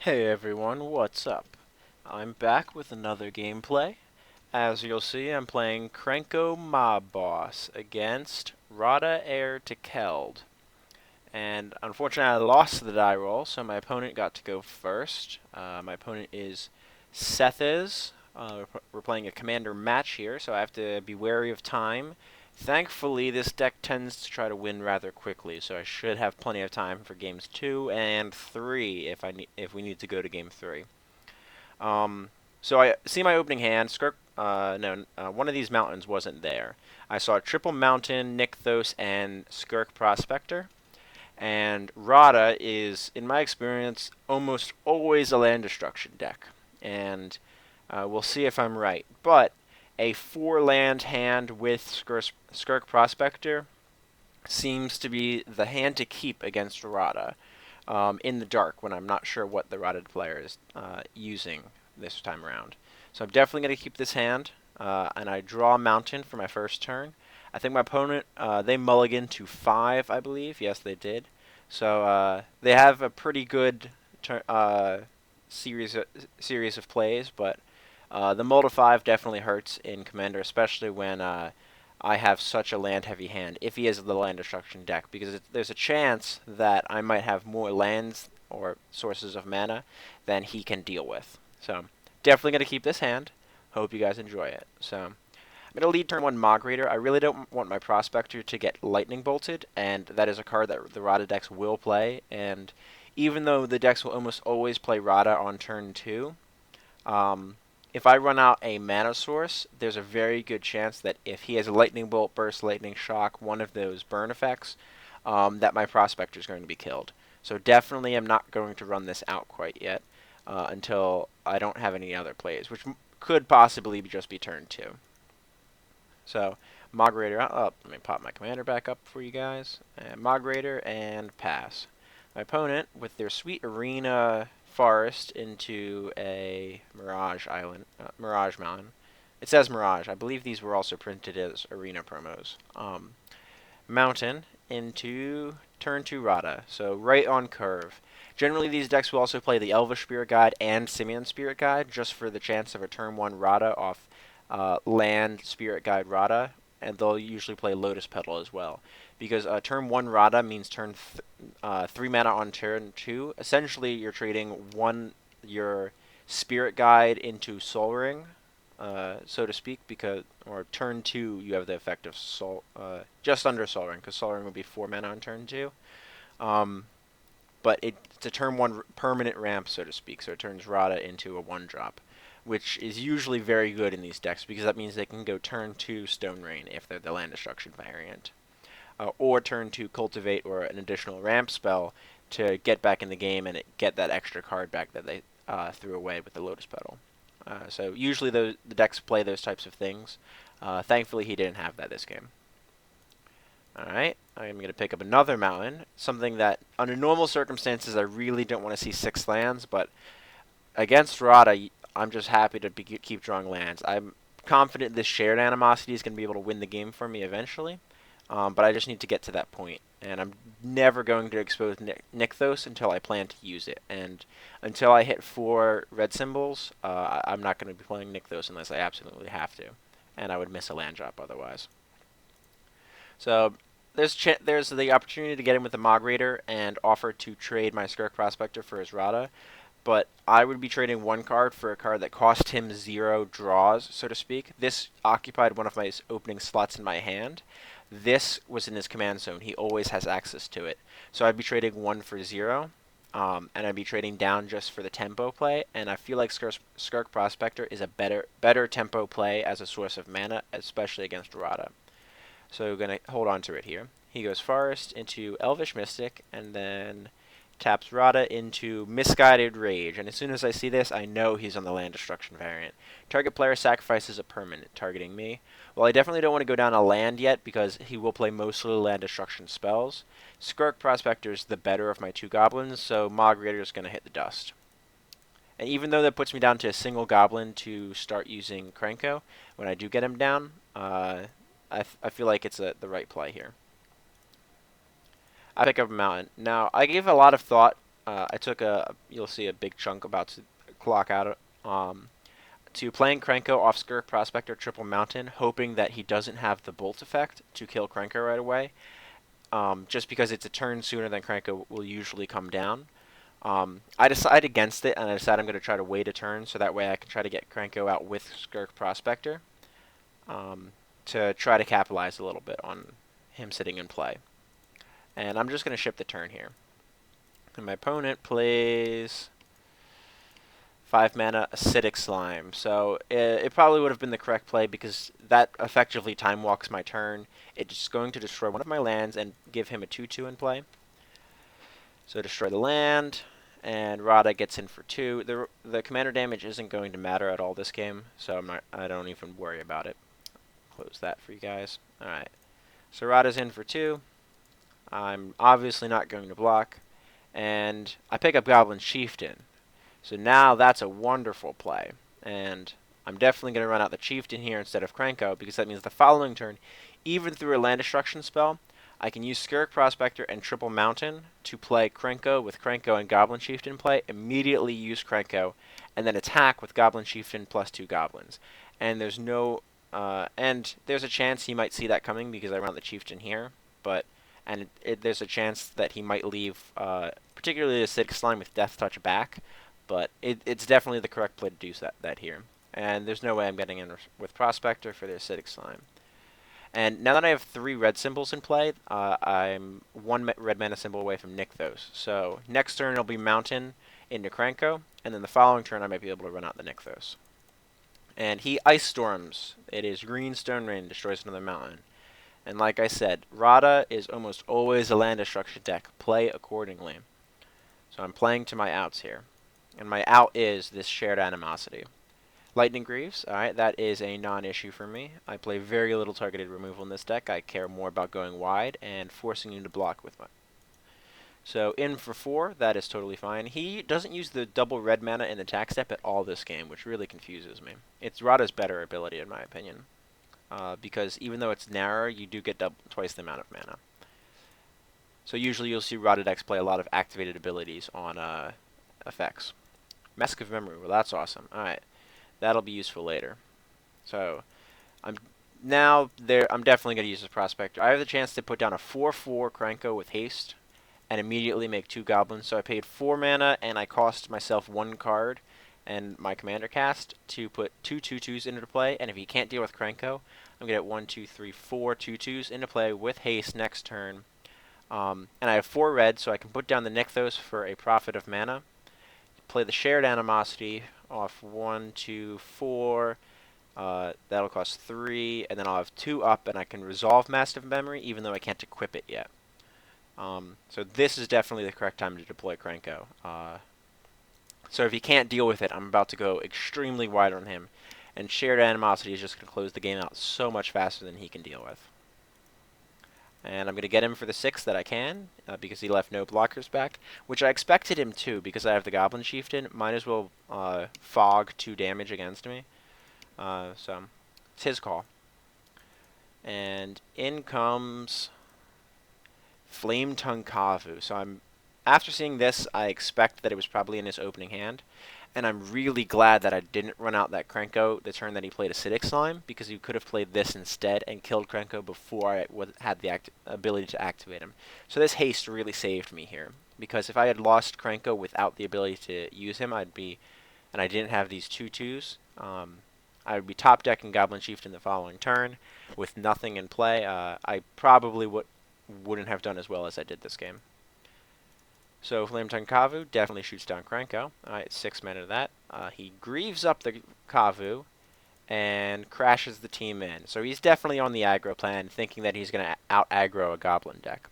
Hey everyone, what's up? I'm back with another gameplay. As you'll see, I'm playing Krenko Mob Boss against Radha Heir to Keld. And unfortunately, I lost the die roll, so my opponent got to go first. My opponent is Sethes. We're playing a commander match here, so I have to be wary of time. Thankfully, this deck tends to try to win rather quickly, so I should have plenty of time for games 2 and 3 if we need to go to game 3. So I see my opening hand. One of these mountains wasn't there. I saw Triple Mountain, Nykthos, and Skirk Prospector. And Radha is, in my experience, almost always a land destruction deck. And we'll see if I'm right. But a 4-land hand with Skirk Prospector seems to be the hand to keep against Radha in the dark when I'm not sure what the Radha player is using this time around. So I'm definitely going to keep this hand, and I draw a mountain for my first turn. I think my opponent, they mulligan to 5, I believe. Yes, they did. So they have a pretty good series of plays, but the mull to 5 definitely hurts in Commander, especially when I have such a land-heavy hand, if he is the land destruction deck, because there's a chance that I might have more lands or sources of mana than he can deal with. So definitely going to keep this hand. Hope you guys enjoy it. So I'm going to lead turn 1 Migrator. I really don't want my Prospector to get lightning bolted, and that is a card that the Radha decks will play. And even though the decks will almost always play Radha on turn 2, if I run out a mana source, there's a very good chance that if he has a Lightning Bolt, Burst, Lightning Shock, one of those burn effects, that my Prospector is going to be killed. So definitely I'm not going to run this out quite yet until I don't have any other plays, which could possibly just be turn 2. So Migrator up. Let me pop my commander back up for you guys. And Migrator and pass. My opponent, with their sweet arena forest into a Mirage Mountain. It says Mirage. I believe these were also printed as arena promos. Mountain into turn 2 Radha, so right on curve. Generally, these decks will also play the Elvish Spirit Guide and Simian Spirit Guide, just for the chance of a turn 1 Radha off land Spirit Guide Radha, and they'll usually play Lotus Petal as well. Because turn 1 Radha means 3 mana on turn 2. Essentially, you're trading your Spirit Guide into Sol Ring, so to speak, or turn 2 you have the effect of just under Sol Ring, because Sol Ring would be 4 mana on turn 2. But it's a turn 1 permanent ramp, so to speak, so it turns Radha into a 1-drop, which is usually very good in these decks, because that means they can go turn 2 Stone Rain if they're the land destruction variant. Or turn 2 Cultivate or an additional ramp spell to get back in the game and get that extra card back that they threw away with the Lotus Petal. So usually the decks play those types of things. Thankfully, he didn't have that this game. Alright, I'm going to pick up another mountain, something that under normal circumstances I really don't want to see 6 lands, but against Radha, I'm just happy to keep drawing lands. I'm confident this shared animosity is going to be able to win the game for me eventually. But I just need to get to that point, and I'm never going to expose Nykthos until I plan to use it. And until I hit 4 red symbols, I'm not going to be playing Nykthos unless I absolutely have to, and I would miss a land drop otherwise. So there's the opportunity to get in with the Migrator and offer to trade my Skirk Prospector for his Radha, but I would be trading 1 card for a card that cost him 0 draws, so to speak. This occupied one of my opening slots in my hand. This was in his command zone. He always has access to it. So I'd be trading 1 for 0, and I'd be trading down just for the tempo play, and I feel like Skirk Prospector is a better tempo play as a source of mana, especially against Radha. So we're going to hold on to it here. He goes Forest into Elvish Mystic, and then taps Radha into Misguided Rage. And as soon as I see this, I know he's on the land destruction variant. Target player sacrifices a permanent, targeting me. Well, I definitely don't want to go down a land yet, because he will play mostly land destruction spells. Skirk Prospector is the better of my 2 goblins, so Migrator is going to hit the dust. And even though that puts me down to a single goblin to start using Krenko, when I do get him down, I feel like it's the right play here. I pick up a mountain. Now, I gave a lot of thought I took you'll see a big chunk about to clock out to playing Krenko off Skirk Prospector Triple Mountain, hoping that he doesn't have the Bolt effect to kill Krenko right away, just because it's a turn sooner than Krenko will usually come down. I decide against it, and I decide I'm going to try to wait a turn, so that way I can try to get Krenko out with Skirk Prospector, to try to capitalize a little bit on him sitting in play. And I'm just going to ship the turn here. And my opponent plays 5 mana Acidic Slime. So it probably would have been the correct play because that effectively time walks my turn. It's going to destroy one of my lands and give him a 2/2 in play. So destroy the land, and Radha gets in for 2. The commander damage isn't going to matter at all this game, so I don't even worry about it. Close that for you guys. Alright. So Radha's in for 2. I'm obviously not going to block. And I pick up Goblin Chieftain. So now that's a wonderful play. And I'm definitely going to run out the Chieftain here instead of Krenko, because that means the following turn, even through a land destruction spell, I can use Skirk Prospector and Triple Mountain to play Krenko with Krenko and Goblin Chieftain play, immediately use Krenko, and then attack with Goblin Chieftain plus 2 goblins. And there's no... and there's a chance he might see that coming because I run the Chieftain here, but... and there's a chance that he might leave, particularly the Acidic Slime with Death Touch back, but it's definitely the correct play to do that here. And there's no way I'm getting in with Prospector for the Acidic Slime. And now that I have 3 red symbols in play, I'm 1 red mana symbol away from Nykthos. So next turn it'll be Mountain into Krenko, and then the following turn I might be able to run out the Nykthos. And he Ice Storms. It is Green Stone Rain, destroys another mountain. And like I said, Radha is almost always a land destruction deck. Play accordingly. So I'm playing to my outs here. And my out is this Shared Animosity. Lightning Greaves, alright, that is a non-issue for me. I play very little targeted removal in this deck. I care more about going wide and forcing you to block with my... So in for 4, that is totally fine. He doesn't use the double red mana in the attack step at all this game, which really confuses me. It's Radha's better ability in my opinion. Because even though it's narrower, you do get twice the amount of mana. So usually you'll see Radha decks play a lot of activated abilities on effects. Mask of Memory, well that's awesome. Alright, that'll be useful later. So, I'm definitely going to use this Prospector. I have the chance to put down a 4/4 Krenko with haste, and immediately make 2 goblins. So I paid 4 mana, and I cost myself 1 card and my commander cast to put 2 2/2s into play, and if he can't deal with Krenko, I'm going to get 1, 2, 3, 4 2/2s into play with haste next turn. And I have 4 red, so I can put down the Nykthos for a profit of mana. Play the Shared Animosity off 1, 2, 4. That'll cost 3, and then I'll have 2 up, and I can resolve Mask of Memory, even though I can't equip it yet. So this is definitely the correct time to deploy Krenko. So if he can't deal with it, I'm about to go extremely wide on him. And Shared Animosity is just going to close the game out so much faster than he can deal with. And I'm going to get him for the 6 that I can, because he left no blockers back, which I expected him to, because I have the Goblin Chieftain. Might as well fog 2 damage against me. So it's his call. And in comes Flame Tongue Kavu. So after seeing this, I expect that it was probably in his opening hand. And I'm really glad that I didn't run out that Krenko the turn that he played Acidic Slime, because he could have played this instead and killed Krenko before I had the ability to activate him. So this haste really saved me here, because if I had lost Krenko without the ability to use him, and I didn't have these 2/2s, I would be top decking Goblin Chieftain the following turn with nothing in play. I probably wouldn't have done as well as I did this game. So Flame Tongue Kavu definitely shoots down Krenko. Alright, 6 mana to that. He grieves up the Kavu and crashes the team in. So he's definitely on the aggro plan, thinking that he's going to out-aggro a Goblin deck.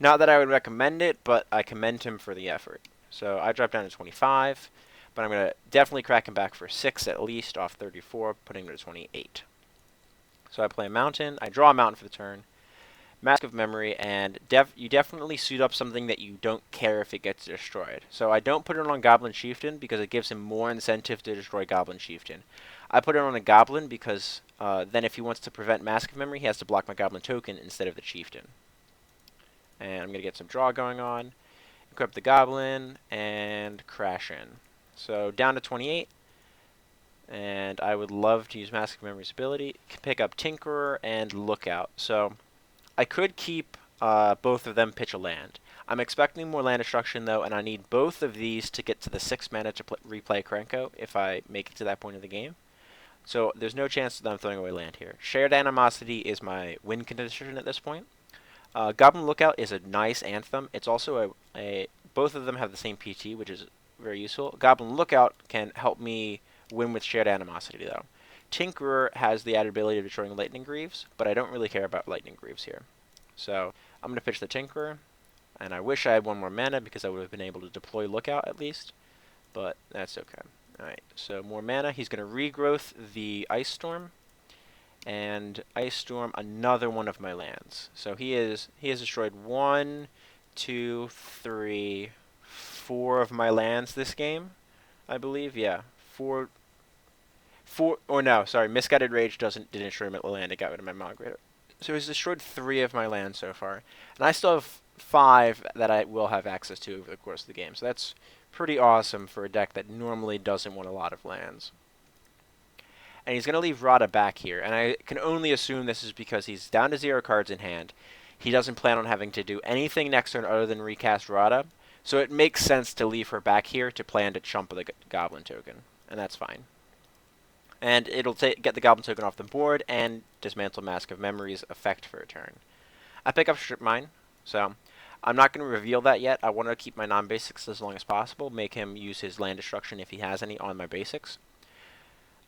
Not that I would recommend it, but I commend him for the effort. So I drop down to 25, but I'm going to definitely crack him back for 6 at least off 34, putting him to 28. So I play a Mountain. I draw a Mountain for the turn. Mask of Memory, and you definitely suit up something that you don't care if it gets destroyed. So I don't put it on Goblin Chieftain because it gives him more incentive to destroy Goblin Chieftain. I put it on a Goblin because then if he wants to prevent Mask of Memory, he has to block my Goblin token instead of the Chieftain. And I'm going to get some draw going on. equip the Goblin, and crash in. So down to 28, and I would love to use Mask of Memory's ability, pick up Tinkerer and Lookout. So I could keep both of them pitch a land. I'm expecting more land destruction though, and I need both of these to get to the 6 mana to replay Krenko if I make it to that point of the game. So there's no chance that I'm throwing away land here. Shared Animosity is my win condition at this point. Goblin Lookout is a nice anthem. It's also both of them have the same PT, which is very useful. Goblin Lookout can help me win with Shared Animosity, though. Tinkerer has the added ability of destroying Lightning Greaves, but I don't really care about Lightning Greaves here. So I'm going to pitch the Tinkerer, and I wish I had one more mana because I would have been able to deploy Lookout at least, but that's okay. Alright, so more mana. He's going to regrowth the Ice Storm, and Ice Storm another one of my lands. So he has destroyed 1, 2, 3, 4 of my lands this game, I believe. Yeah, 4. Or no, sorry, Misguided Rage didn't destroy my land. It got rid of my Migrator. So he's destroyed 3 of my lands so far, and I still have 5 that I will have access to over the course of the game. So that's pretty awesome for a deck that normally doesn't want a lot of lands. And he's going to leave Radha back here, and I can only assume this is because he's down to 0 cards in hand. He doesn't plan on having to do anything next turn other than recast Radha, so it makes sense to leave her back here to plan to chump the Goblin token, and that's fine. And it'll get the Goblin token off the board and dismantle Mask of Memory's effect for a turn. I pick up Strip Mine, so I'm not going to reveal that yet. I want to keep my non-basics as long as possible, make him use his land destruction if he has any on my basics.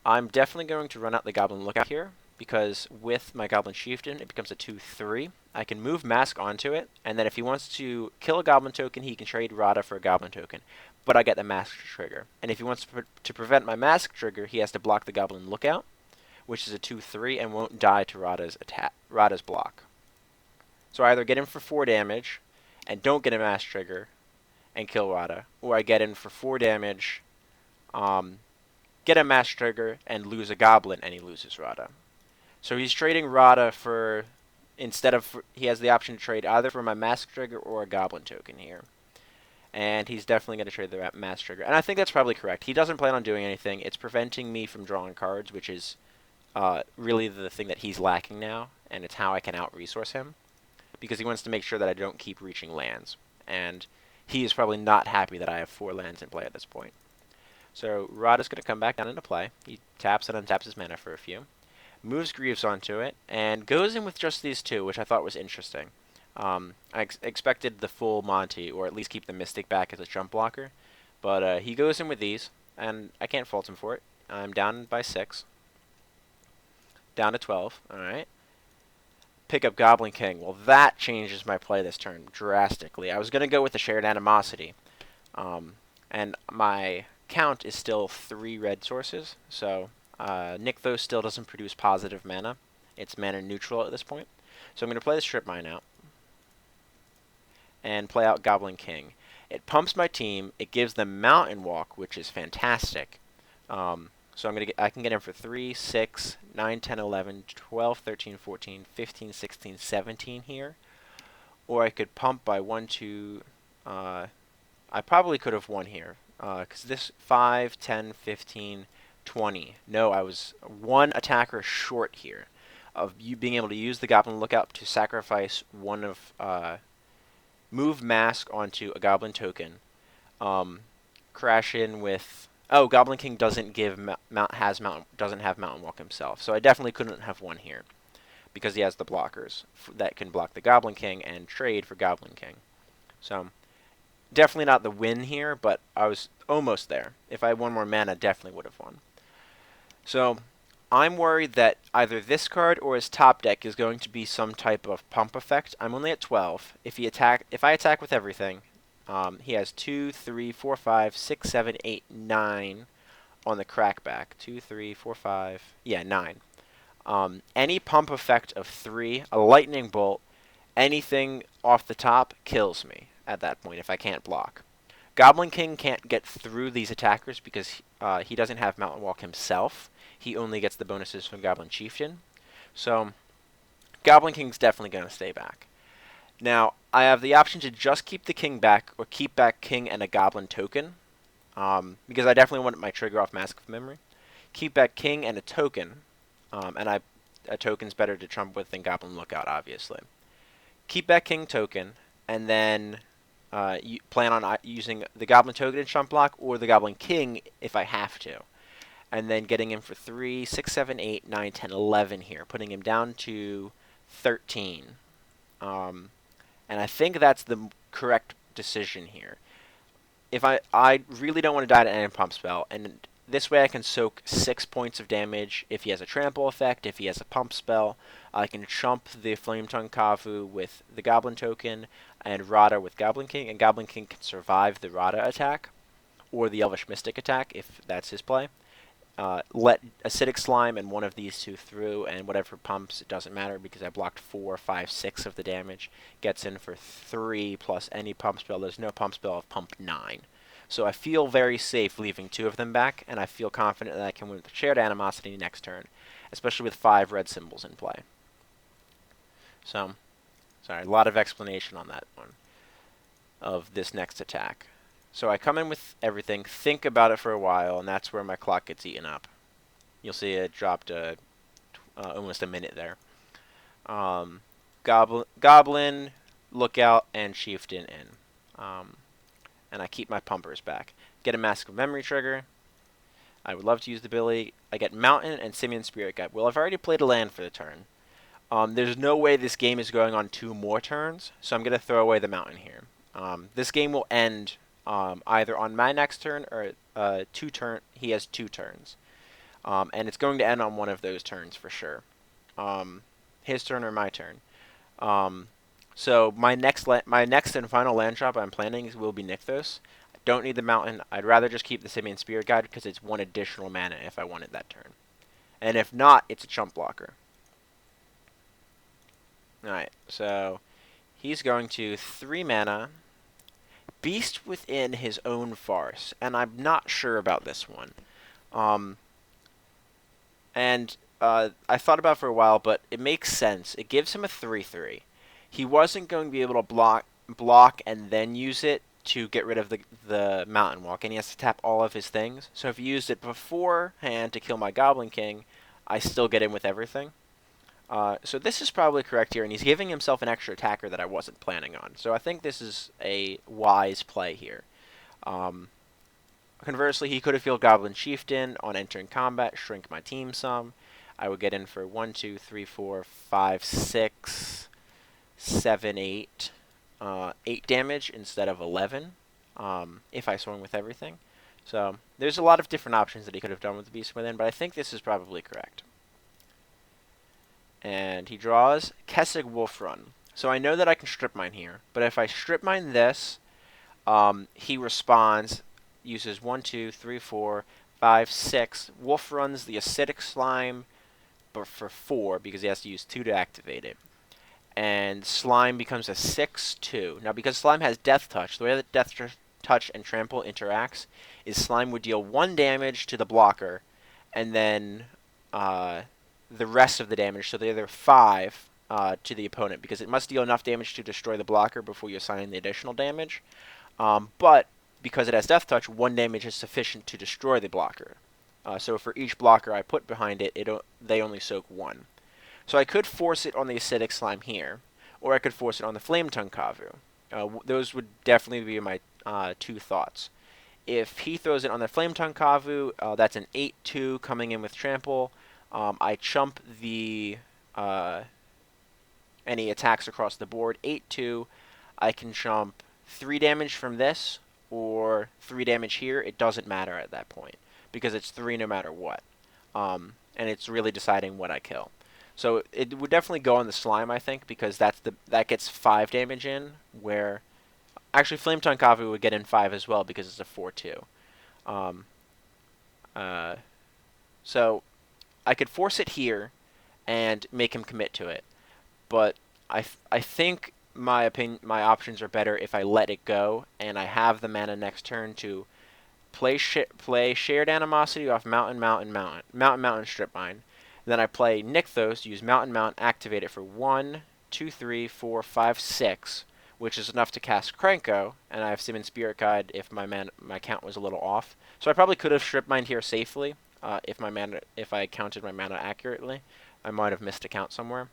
I'm definitely going to run out the Goblin Lookout here, because with my Goblin Chieftain, it becomes a 2/3. I can move Mask onto it, and then if he wants to kill a Goblin token, he can trade Radha for a Goblin token. But I get the Mask trigger. And if he wants to prevent my Mask trigger, he has to block the Goblin Lookout, which is a 2/3 and won't die to Radha's block. So I either get him for 4 damage and don't get a Mask trigger and kill Radha, or I get in for 4 damage, get a Mask trigger, and lose a Goblin, and he loses Radha. So he's trading Radha for, he has the option to trade either for my Mask trigger or a Goblin token here. And he's definitely going to trade the Mask trigger. And I think that's probably correct. He doesn't plan on doing anything. It's preventing me from drawing cards, which is really the thing that he's lacking now, and it's how I can out-resource him, because he wants to make sure that I don't keep reaching lands. And he is probably not happy that I have 4 lands in play at this point. So Radha's going to come back down into play. He taps and untaps his mana for a few, moves Greaves onto it, and goes in with just these 2, which I thought was interesting. I expected the full Monty, or at least keep the Mystic back as a jump blocker, but he goes in with these, and I can't fault him for it. I'm down by 6. Down to 12, alright. Pick up Goblin King. Well, that changes my play this turn drastically. I was going to go with the Shared Animosity, and my count is still 3 red sources, so Nykthos still doesn't produce positive mana. It's mana neutral at this point. So I'm going to play the Strip Mine out and play out Goblin King. It pumps my team. It gives them Mountain Walk, which is fantastic. So I can get him for 3, 6, 9, 10, 11, 12, 13, 14, 15, 16, 17 here. Or I could pump by 1, 2... I probably could have won here, because this 5, 10, 15, 20. No, I was 1 attacker short here of you being able to use the Goblin Lookout to sacrifice one of... move Mask onto a Goblin token, crash in with... Oh, Goblin King doesn't doesn't have Mountain Walk himself, so I definitely couldn't have won here, because he has the blockers that can block the Goblin King and trade for Goblin King. So, definitely not the win here, but I was almost there. If I had 1 more mana, definitely would have won. So, I'm worried that either this card or his top deck is going to be some type of pump effect. I'm only at 12. If I attack with everything, he has 2, 3, 4, 5, 6, 7, 8, 9 on the crackback. 2, 3, 4, 5, yeah, 9. Any pump effect of 3, a lightning bolt, anything off the top kills me at that point if I can't block. Goblin King can't get through these attackers because he doesn't have Mountain Walk himself. He only gets the bonuses from Goblin Chieftain. So, Goblin King's definitely going to stay back. Now, I have the option to just keep the king back or keep back king and a goblin token, because I definitely want my trigger off Mask of Memory. Keep back king and a token, a token's better to trump with than Goblin Lookout, obviously. Keep back king token, and then you plan on using the Goblin token in trump block or the Goblin King if I have to. And then getting him for 3, 6, 7, 8, 9, 10, 11 here, putting him down to 13. And I think that's the correct decision here. If I really don't want to die to any pump spell, and this way I can soak 6 points of damage if he has a trample effect, if he has a pump spell. I can chump the Flame Tongue Kavu with the Goblin token, and Radha with Goblin King, and Goblin King can survive the Radha attack, or the Elvish Mystic attack if that's his play. Let Acidic Slime and one of these two through, and whatever pumps, it doesn't matter because I blocked 4, 5, 6 of the damage. Gets in for 3 plus any pump spell. There's no pump spell of pump 9. So I feel very safe leaving 2 of them back, and I feel confident that I can win with Shared Animosity next turn, especially with 5 red symbols in play. So, sorry, a lot of explanation on that one, of this next attack. So I come in with everything, think about it for a while, and that's where my clock gets eaten up. You'll see it dropped almost a minute there. Goblin, Lookout, and Chieftain in. And I keep my pumpers back. Get a Mask of Memory trigger. I would love to use the ability. I get Mountain and Simian Spirit Guide. Well, I've already played a land for the turn. There's no way this game is going on 2 more turns, so I'm going to throw away the Mountain here. This game will end either on my next turn or he has 2 turns. And it's going to end on one of those turns for sure. His turn or my turn. So my next and final land drop I'm planning will be Nykthos. I don't need the Mountain. I'd rather just keep the Simian Spirit Guide because it's 1 additional mana if I wanted that turn. And if not, it's a chump blocker. Alright, so he's going to 3 mana, Beast within his own farce, and I'm not sure about this one. I thought about it for a while, but it makes sense. It gives him a 3/3. He wasn't going to be able to block and then use it to get rid of the Mountain Walk, and he has to tap all of his things. So if he used it beforehand to kill my Goblin King, I still get in with everything. So this is probably correct here, and he's giving himself an extra attacker that I wasn't planning on. So I think this is a wise play here. Conversely, he could have killed Goblin Chieftain on entering combat, shrink my team some. I would get in for 1, 2, 3, 4, 5, 6, 7, 8. 8 damage instead of 11 if I swung with everything. So there's a lot of different options that he could have done with the Beast Within, but I think this is probably correct. And he draws Kessig Wolf Run. So I know that I can strip mine here, but if I strip mine this, he responds, uses 1, 2, 3, 4, 5, 6. Wolf runs the Acidic Slime, but for 4 because he has to use 2 to activate it. And Slime becomes a 6/2. Now, because Slime has Death Touch, the way that Death Touch and Trample interacts is Slime would deal 1 damage to the blocker, and then the rest of the damage, so the other 5 to the opponent, because it must deal enough damage to destroy the blocker before you assign the additional damage. But because it has Death Touch, 1 damage is sufficient to destroy the blocker. So for each blocker I put behind it, they only soak 1. So I could force it on the Acidic Slime here, or I could force it on the Flame Tongue Kavu. Those would definitely be my 2 thoughts. If he throws it on the Flame Tongue Kavu, that's an 8/2 coming in with Trample. I chump the any attacks across the board. 8/2. I can chump 3 damage from this, or 3 damage here. It doesn't matter at that point, because it's 3 no matter what. And it's really deciding what I kill. So it would definitely go on the Slime, I think, because that gets 5 damage in, where actually Flame Tongue Kavu would get in 5 as well because it's a 4/2. So I could force it here and make him commit to it, but I think my options are better if I let it go and I have the mana next turn to play Shared Animosity off Mountain, Strip Mine. Then I play Nykthos, use Mountain, activate it for 1, 2, 3, 4, 5, 6, which is enough to cast Krenko, and I have Summon Spirit Guide if my count was a little off. So I probably could have Strip Mined here safely if I counted my mana accurately. I might have missed a count somewhere.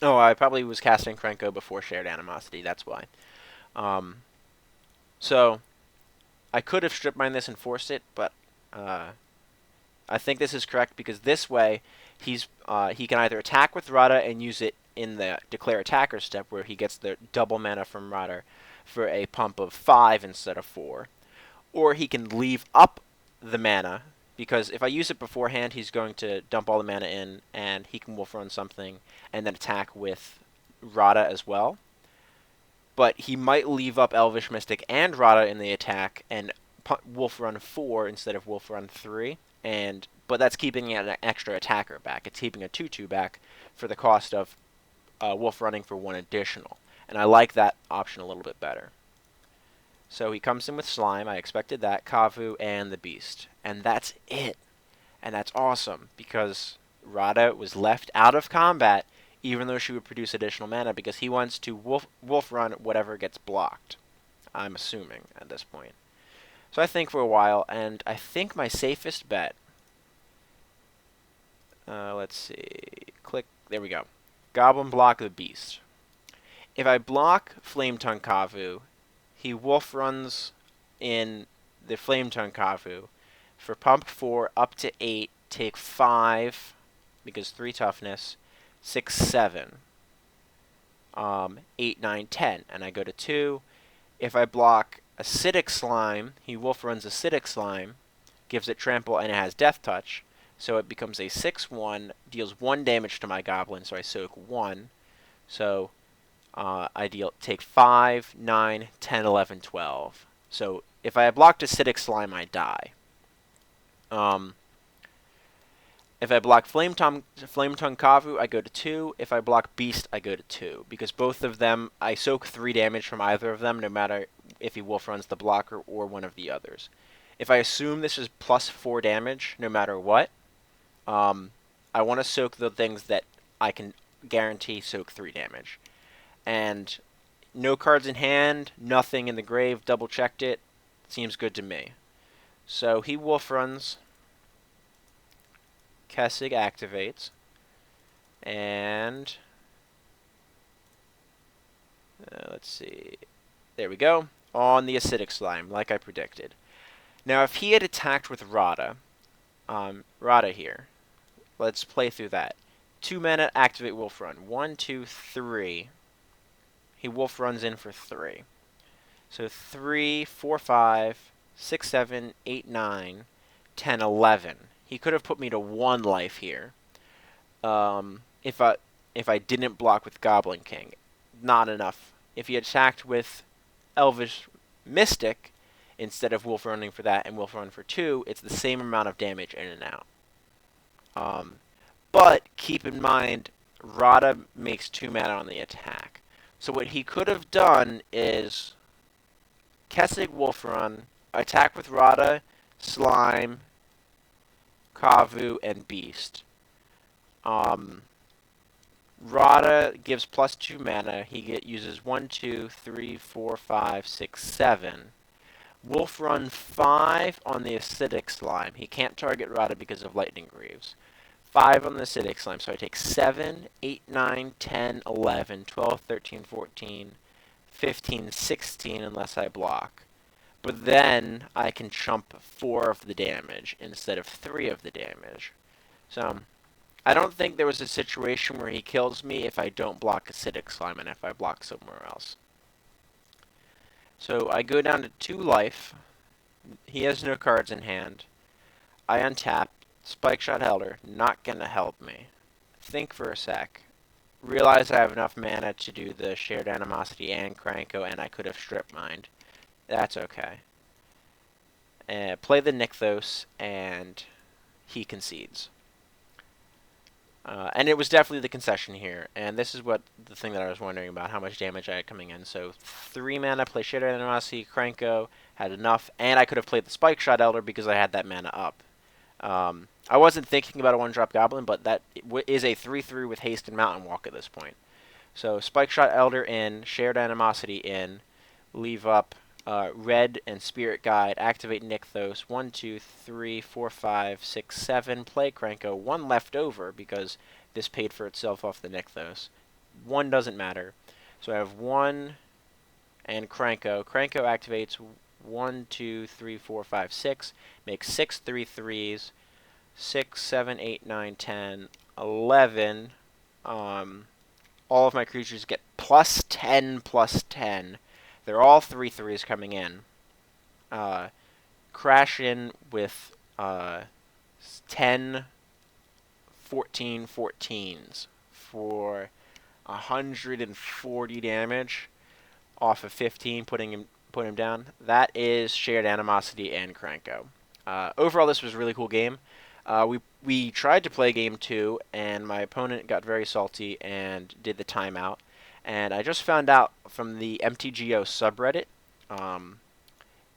Oh, I probably was casting Krenko before Shared Animosity, that's why. So I could have Strip Mined this and forced it, but I think this is correct because this way he can either attack with Radha and use it in the Declare Attacker step where he gets the double mana from Radha for a pump of 5 instead of 4. Or he can leave up the mana, because if I use it beforehand, he's going to dump all the mana in, and he can Wolf Run something and then attack with Radha as well. But he might leave up Elvish Mystic and Radha in the attack and Wolf Run 4 instead of Wolf Run 3. But that's keeping an extra attacker back. It's keeping a 2/2 back for the cost of Wolf Running for 1 additional. And I like that option a little bit better. So he comes in with Slime. I expected that. Kavu and the Beast. And that's it. And that's awesome because Radha was left out of combat even though she would produce additional mana because he wants to wolf Run whatever gets blocked. I'm assuming at this point. So I think for a while, and I think my safest bet... let's see. Click. There we go. Goblin block the Beast. If I block Flame Tongue Kavu, he Wolf Runs in the Flame Tongue Kavu for pump 4 up to 8, take 5, because 3 toughness, 6, 7, 8, 9, 10, and I go to 2. If I block Acidic Slime, he Wolf Runs Acidic Slime, gives it Trample, and it has Death Touch, so it becomes a 6/1, deals 1 damage to my Goblin, so I soak 1. So I take 5, 9, 10, 11, 12. So if I had blocked Acidic Slime, I die. If I block Flame Tongue Kavu, I go to 2. If I block Beast, I go to 2. Because both of them, I soak 3 damage from either of them, no matter if he Wolf Runs the blocker or one of the others. If I assume this is plus 4 damage, no matter what, I want to soak the things that I can guarantee soak 3 damage. And no cards in hand, nothing in the grave, double checked it, seems good to me. So he Wolf Runs, Kessig activates, and let's see, there we go, on the Acidic Slime, like I predicted. Now if he had attacked with Radha, Radha here, let's play through that. 2 mana, activate Wolf Run, 1, 2, 3. He Wolf Runs in for 3. So 3, 4, 5, 6, 7, 8, 9, 10, 11. He could have put me to 1 life here. If I didn't block with Goblin King. Not enough. If he attacked with Elvish Mystic, instead of Wolf Running for that and Wolf Run for 2, it's the same amount of damage in and out. But keep in mind, Radha makes 2 mana on the attack. So what he could have done is Kessig Wolf Run, attack with Radha, Slime, Kavu, and Beast. Radha gives plus 2 mana. He uses 1, 2, 3, 4, 5, 6, 7. Wolf Run 5 on the Acidic Slime. He can't target Radha because of Lightning Greaves. 5 on the Acidic Slime, so I take 7, 8, 9, 10, 11, 12, 13, 14, 15, 16 unless I block. But then I can chump 4 of the damage instead of 3 of the damage. So I don't think there was a situation where he kills me if I don't block Acidic Slime and if I block somewhere else. So I go down to 2 life. He has no cards in hand. I untap. Spike Shot Elder, not gonna help me. Think for a sec. Realize I have enough mana to do the Shared Animosity and Krenko, and I could have Strip Mined. That's okay. Play the Nykthos, and he concedes. And it was definitely the concession here, and this is what the thing that I was wondering about, how much damage I had coming in. So 3 mana, play Shared Animosity, Krenko, had enough, and I could have played the Spike Shot Elder because I had that mana up. I wasn't thinking about a 1-drop Goblin, but that is a 3/3 with Haste and Mountain Walk at this point. So Spike Shot Elder in, Shared Animosity in, leave up Red and Spirit Guide, activate Nykthos, 1, 2, 3, 4, 5, 6, 7, play Krenko, 1 left over because this paid for itself off the Nykthos. 1 doesn't matter. So I have 1 and Krenko. Krenko activates 1, 2, 3, 4, 5, 6, makes 6 3/3s, 6, 7, 8, 9, 10, 11. All of my creatures get +10/+10. They're all 3/3s coming in. Crash in with 10, 14, 14s for 140 damage off of 15, putting him down. That is Shared Animosity and Krenko. Overall, this was a really cool game. We tried to play game 2, and my opponent got very salty and did the timeout. And I just found out from the MTGO subreddit,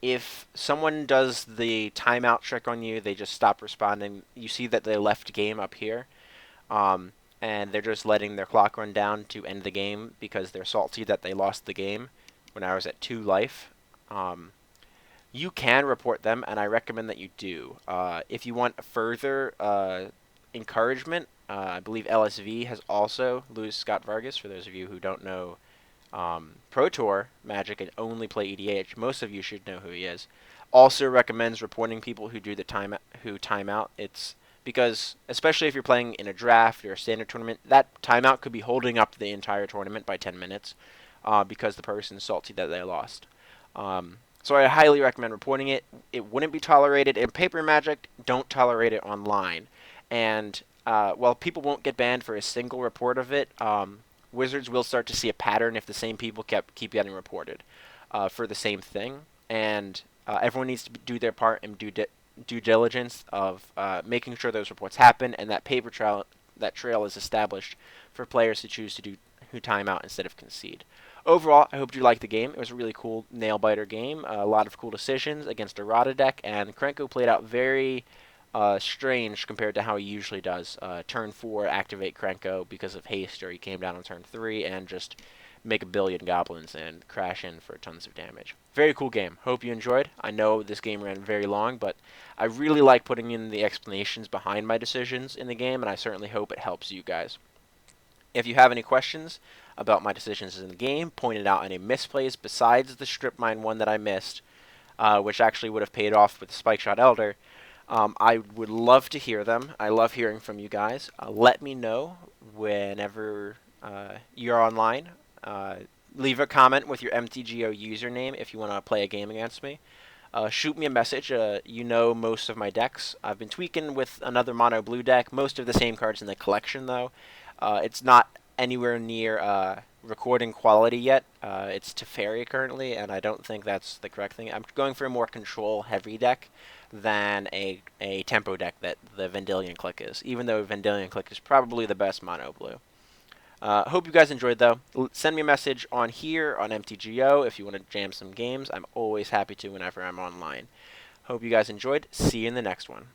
if someone does the timeout trick on you, they just stop responding. You see that they left game up here, and they're just letting their clock run down to end the game because they're salty that they lost the game when I was at 2 life. You can report them, and I recommend that you do. If you want further encouragement, I believe LSV has also, Louis Scott Vargas, for those of you who don't know Pro Tour Magic and only play EDH, most of you should know who he is, also recommends reporting people who do the timeout. It's because, especially if you're playing in a draft or a standard tournament, that timeout could be holding up the entire tournament by 10 minutes because the person's salty that they lost. So I highly recommend reporting it. It wouldn't be tolerated in paper Magic. Don't tolerate it online. And while people won't get banned for a single report of it, Wizards will start to see a pattern if the same people keep getting reported for the same thing. And everyone needs to do their part and due diligence of making sure those reports happen and that paper trail is established for players to choose to do who time out instead of concede. Overall, I hope you liked the game. It was a really cool nail-biter game. A lot of cool decisions against a Radha deck, and Krenko played out very strange compared to how he usually does. Turn 4, activate Krenko because of haste, or he came down on turn 3 and just make a billion goblins and crash in for tons of damage. Very cool game. Hope you enjoyed. I know this game ran very long, but I really like putting in the explanations behind my decisions in the game, and I certainly hope it helps you guys. If you have any questions about my decisions in the game, pointed out any misplays besides the strip mine one that I missed, which actually would have paid off with Spike Shot Elder, I would love to hear them. I love hearing from you guys. Let me know whenever you're online. Leave a comment with your MTGO username if you want to play a game against me. Shoot me a message. You know most of my decks. I've been tweaking with another mono blue deck. Most of the same cards in the collection, though. It's not anywhere near recording quality yet. It's Teferi currently, and I don't think that's the correct thing. I'm going for a more control-heavy deck than a tempo deck that the Vendilion Click is, even though Vendilion Click is probably the best mono blue. Hope you guys enjoyed, though. Send me a message on here on MTGO if you want to jam some games. I'm always happy to whenever I'm online. Hope you guys enjoyed. See you in the next one.